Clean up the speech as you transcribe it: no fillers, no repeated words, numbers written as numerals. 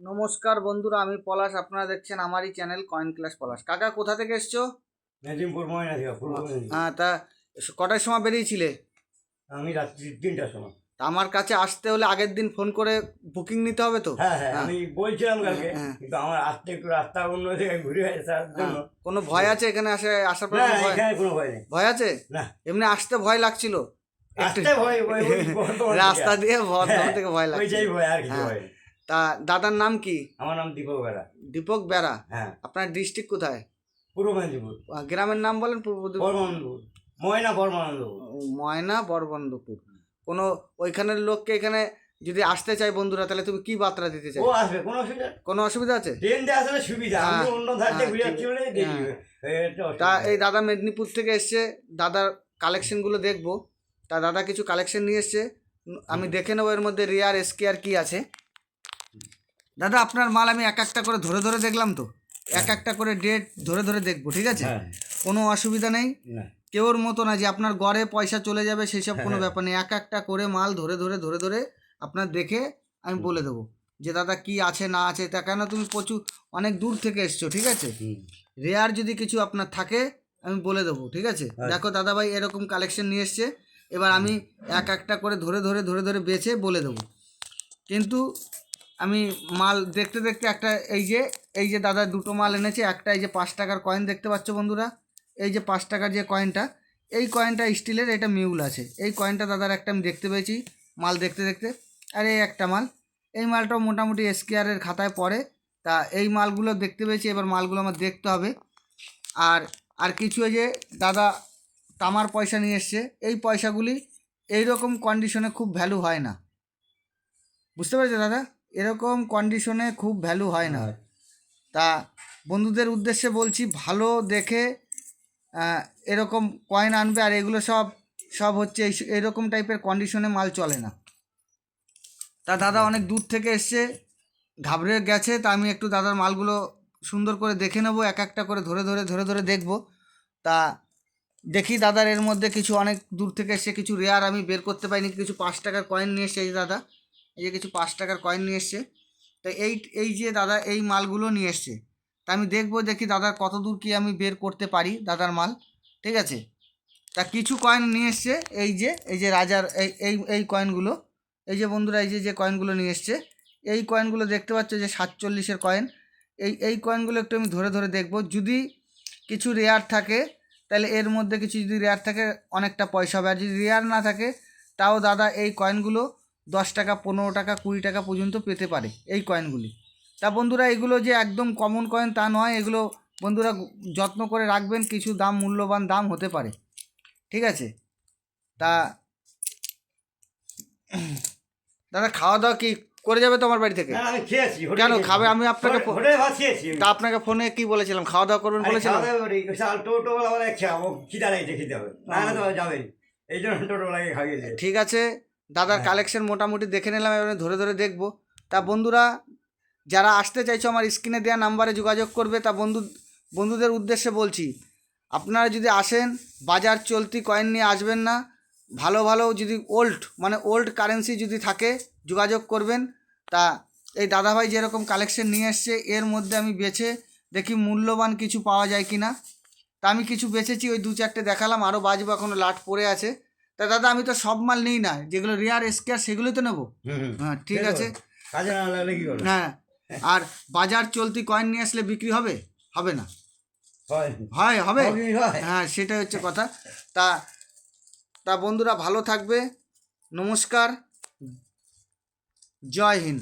নমস্কার বন্ধুরা, আমি পলাশ। আপনারা দেখছেন আমারই চ্যানেল কয়েন ক্লাস পলাশ। কাকা কোথা থেকে এসছো? মেদিনীপুর ময়না থেকে হ্যাঁ, তা কটার সময় বেরিয়েছিলে? আমি রাত্রি 3টার সময়। তা আমার কাছে আসতে হলে আগের দিন ফোন করে বুকিং নিতে হবে তো? হ্যাঁ, আমি বলছিলাম কালকে, হ্যাঁ। কিন্তু আমার আসতে একটু রাস্তা অন্য জায়গায় ঘুরে আসার জন্য। কোনো ভয় আছে এখানে আসার পর? না, এখানে কোনো ভয় নেই। ভয় আছে না, এমনি আসতে ভয় লাগছিল আসতে ভয় রাস্তা দিয়ে বর্ধমান থেকে ভয় লাগছে। ওইটাই ভয়, আর কিছু হ্যাঁ। ভয় নেই। তা দাদার নাম কি? আমার নাম দীপক বেড়া। দীপক বেড়া। হ্যাঁ। আপনার ডিস্ট্রিক্ট কোথায়? পূর্ব মেদিনীপুর। গ্রামের নাম বলেন। বর্মানন্দপুর, ময়না বর্মানন্দপুর। ময়না বরবন্দপুর। কোনো ওইখানের লোককে এখানে যদি আসতে চাই বন্ধুরা, তাহলে তুমি কি বার্তা দিতে চাই? ও আসবে, কোনো অসুবিধা? কোনো অসুবিধা আছে? ট্রেন দিয়ে আসলে সুবিধা, আমি অন্য ধার দিয়ে ঘুরে যাচ্ছি বলে দেখি। তা এই দাদা মেদিনীপুর থেকে এসছে, দাদার কালেকশনগুলো দেখবো। তা দাদা কিছু কালেকশন নিয়ে এসছে, আমি দেখে নেবো এর মধ্যে রিয়ার এসকেআর কি আছে। দাদা আপনার মাল আমি এক একটা করে ধরে ধরে দেখলাম তো, এক একটা করে ডেট ধরে ধরে দেখবো, ঠিক আছে? কোনো অসুবিধা নেই। কেউর মতো না যে আপনার গড়ে পয়সা চলে যাবে সেই সব কোনো ব্যাপার নেই। এক একটা করে মাল ধরে ধরে ধরে ধরে আপনার দেখে আমি বলে দেবো যে দাদা কি আছে না আছে। তা কেন তুমি প্রচুর অনেক দূর থেকে এসছো, ঠিক আছে? রেয়ার যদি কিছু আপনার থাকে আমি বলে দেবো, ঠিক আছে? দেখো দাদা ভাই এরকম কালেকশন নিয়ে এসছে, এবার আমি এক একটা করে ধরে ধরে ধরে ধরে বেছে বলে দেবো। কিন্তু আমি মাল দেখতে দেখতে একটা এই যে দাদা দুটো মাল এনেছে। একটা এই যে 5 টাকার কয়েন দেখতে পাচ্ছ বন্ধুরা, এই যে 5 টাকার যে কয়েনটা, এই কয়েনটা স্টিলের, এটা মিউল আছে। এই কয়েনটা দাদার একটা আমি দেখতে পেয়েছি মাল দেখতে দেখতে। আর এই একটা মাল, এই মালটাও মোটামুটি এসকেআরের খাতায় পড়ে। তা এই মালগুলো দেখতে পেয়েছি, এবার মালগুলো আমার দেখতে হবে। আর আর কিছু এই যে দাদা তামার পয়সা নিয়ে এসছে, এই পয়সাগুলি এইরকম কন্ডিশনে খুব ভ্যালু হয় না, বুঝতে পেরেছো দাদা? এরকম কন্ডিশনে খুব ভ্যালু হয় না। তা বন্ধুদের উদ্দেশ্যে বলছি, ভালো দেখে এরকম কয়েন আনবে। আর এগুলো সব হচ্ছে এইরকম টাইপের কন্ডিশনে মাল চলে না। তা দাদা অনেক দূর থেকে এসছে, ঘাবড়ে গেছে। তা আমি একটু দাদার মালগুলো সুন্দর করে দেখে নেবো, এক একটা করে ধরে ধরে ধরে ধরে দেখবো। তা দেখি দাদার এর মধ্যে কিছু অনেক দূর থেকে এসছে, কিছু রেয়ার আমি বের করতে পারিনি। কিছু 5 টাকার কয়েন নিয়ে এসছে এই যে দাদা, এই যে কিছু 5 টাকার কয়েন নিয়ে এসছে। তো এই যে দাদা এই মালগুলো নিয়ে এসছে, তা আমি দেখবো, দেখি দাদার কত দূর কি আমি বের করতে পারি দাদার মাল, ঠিক আছে? তা কিছু কয়েন নিয়ে এসছে, এই যে রাজার এই কয়েনগুলো, এই যে বন্ধুরা এই যে কয়েনগুলো নিয়ে এসছে, এই কয়েনগুলো দেখতে পাচ্ছ যে 47-এর কয়েন। এই কয়েনগুলো একটু আমি ধরে ধরে দেখবো, যদি কিছু রেয়ার থাকে তাহলে এর মধ্যে কিছু যদি রেয়ার থাকে অনেকটা পয়সা হবে। আর যদি রেয়ার না থাকে তাও দাদা এই কয়েনগুলো 10 টাকা 15 টাকা 20 টাকা পর্যন্ত পেতে পারে এই কয়েনগুলি। তা বন্ধুরা এগুলো যে একদম কমন কয়েন তা নয়, এগুলো বন্ধুরা যত্ন করে রাখবেন, কিছু দাম মূল্যবান দাম হতে পারে, ঠিক আছে? তা দাদা খাওয়া দাওয়া কি করে যাবে তো আমার বাড়ি থেকে? কেন খাবে? আমি আপনাকে তা আপনাকে ফোনে কি বলেছিলাম, খাওয়া দাওয়া করবেন বলেছিলাম। ঠিক আছে দাদার কালেকশন মোটামুটি দেখে নিলাম, এবার ধরে ধরে দেখবো। তা বন্ধুরা যারা আসতে চাইছো আমার স্ক্রিনে দেওয়া নাম্বারে যোগাযোগ করবে। তা বন্ধুদের উদ্দেশ্যে বলছি, আপনারা যদি আসেন বাজার চলতি কয়েন নিয়ে আসবেন না। ভালো ভালো যদি ওল্ড কারেন্সি যদি থাকে যোগাযোগ করবেন। তা এই দাদাভাই যেরকম কালেকশন নিয়ে এসছে এর মধ্যে আমি বেছে দেখি মূল্যবান কিছু পাওয়া যায় কি না। তা আমি কিছু বেছেছি, ওই 2-4টে দেখালাম, আরও বাজবো, এখনও লাট পড়ে আছে। তা দাদা আমি তো সব মাল নিই না, যেগুলো রেয়ার এসকেআর সেগুলোই তো নেবো। হ্যাঁ ঠিক আছে। হ্যাঁ, আর বাজার চলতি কয়েন নিয়ে আসলে বিক্রি হবে না? হবে। হ্যাঁ সেটাই হচ্ছে কথা। তা বন্ধুরা ভালো থাকবে, নমস্কার, জয় হিন্দ।